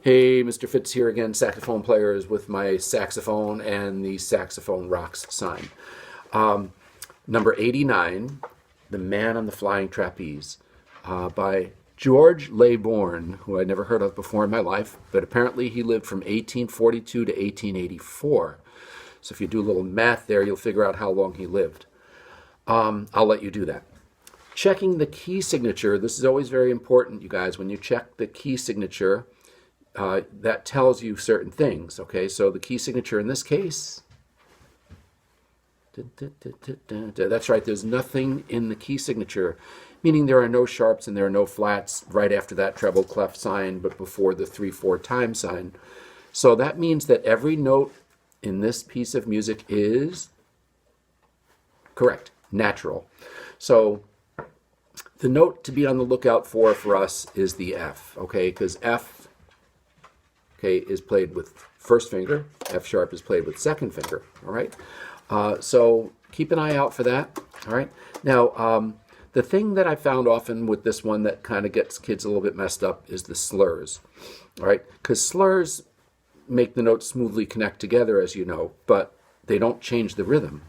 Hey, Mr. Fitz here again, saxophone players with my saxophone and the Saxophone Rocks sign. Number 89, The Man on the Flying Trapeze, by George Laybourne, who I'd never heard of before in my life, but apparently he lived from 1842 to 1884. So if you do a little math there, you'll figure out how long he lived. I'll let you do that. Checking the key signature, this is always very important, you guys. When you check the key signature, that tells you certain things, okay? So the key signature in this case, that's right, there's nothing in the key signature, meaning there are no sharps and there are no flats right after that treble clef sign, but before the 3/4 time sign. So that means that every note in this piece of music is correct, natural. So the note to be on the lookout for us is the F, okay? Because F, okay, is played with first finger. F sharp is played with second finger, all right? So keep an eye out for that, all right? Now, the thing that I found often with this one that kind of gets kids a little bit messed up is the slurs, all right? Because slurs make the notes smoothly connect together, as you know, but they don't change the rhythm.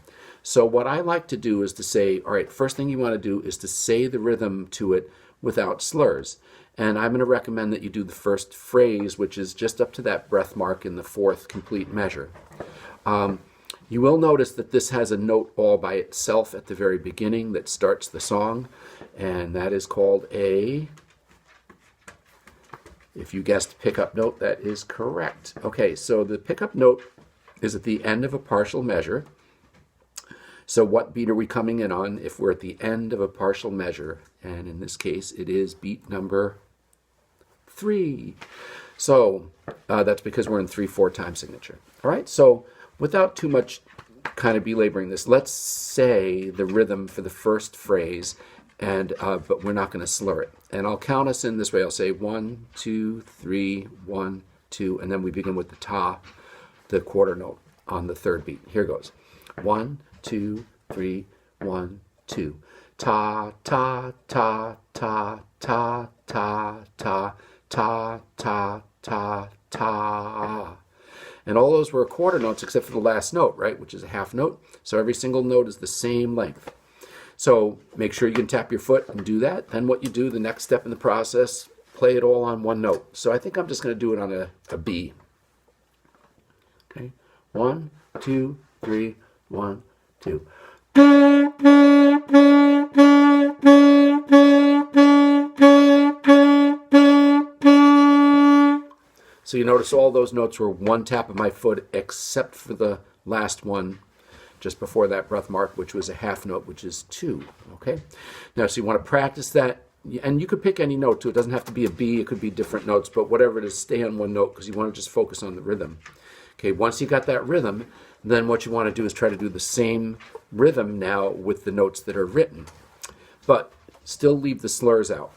So what I like to do is to say, all right, first thing you want to do is to say the rhythm to it without slurs. And I'm going to recommend that you do the first phrase, which is just up to that breath mark in the fourth complete measure. You will notice that this has a note all by itself at the very beginning that starts the song, and that is called a, if you guessed pickup note, that is correct. Okay, so the pickup note is at the end of a partial measure. So what beat are we coming in on if we're at the end of a partial measure? And in this case, it is beat number 3. So that's because we're in 3/4 time signature. All right, so without too much kind of belaboring this, let's say the rhythm for the first phrase, and but we're not going to slur it. And I'll count us in this way. I'll say 1, 2, 3, 1, 2, and then we begin with the ta, the quarter note on the third beat. Here goes. 1, 2, 3, 1, 2. Ta, ta, ta, ta, ta, ta, ta, ta, ta, ta, ta. And all those were quarter notes except for the last note, right, which is a half note. So every single note is the same length. So make sure you can tap your foot and do that. Then what you do, the next step in the process, play it all on one note. So I think I'm just going to do it on a B. Okay, 1, 2, 3, 1, 2. So you notice all those notes were one tap of my foot except for the last one just before that breath mark, which was a half note, which is 2. Okay? Now, so you want to practice that, and you could pick any note too. It doesn't have to be a B, it could be different notes, but whatever it is, stay on one note because you want to just focus on the rhythm. Okay, once you got that rhythm, then what you want to do is try to do the same rhythm now with the notes that are written, but still leave the slurs out.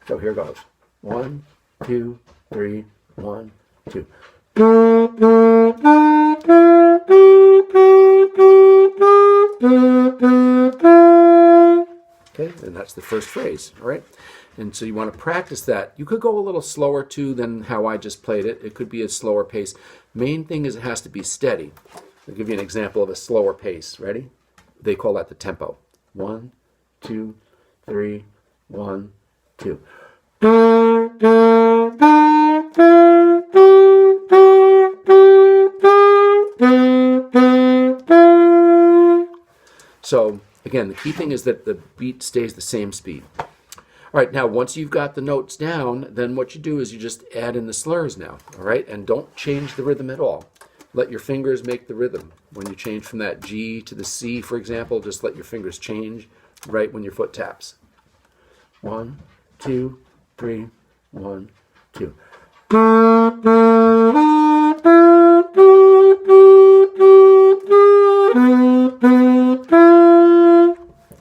So here goes. 1, 2, 3, 1, 2. Okay, and that's the first phrase, all right? And so you want to practice that. You could go a little slower too than how I just played it. It could be a slower pace. Main thing is it has to be steady. I'll give you an example of a slower pace. Ready? They call that the tempo. 1, 2, 3, 1, 2. So again, the key thing is that the beat stays the same speed. All right, now once you've got the notes down, then what you do is you just add in the slurs now, all right? And don't change the rhythm at all. Let your fingers make the rhythm. When you change from that G to the C, for example, just let your fingers change right when your foot taps. 1, 2, 3, 1, 2.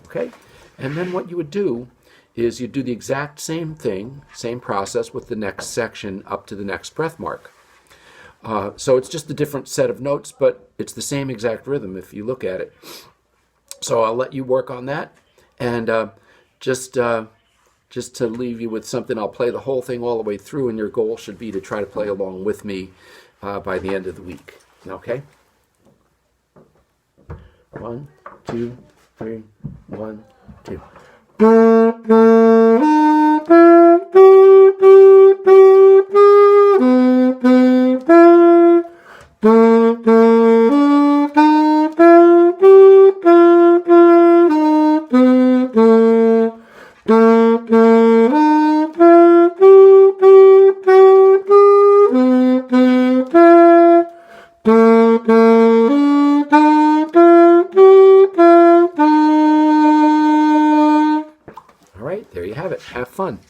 Okay, and then what you would do is you do the exact same thing, same process with the next section up to the next breath mark. So it's just a different set of notes, but it's the same exact rhythm if you look at it. So I'll let you work on that, and just just to leave you with something. I'll play the whole thing all the way through, and your goal should be to try to play along with me by the end of the week. Okay? 1, 2, 3, 1, 2. All right, there you have it. Have fun.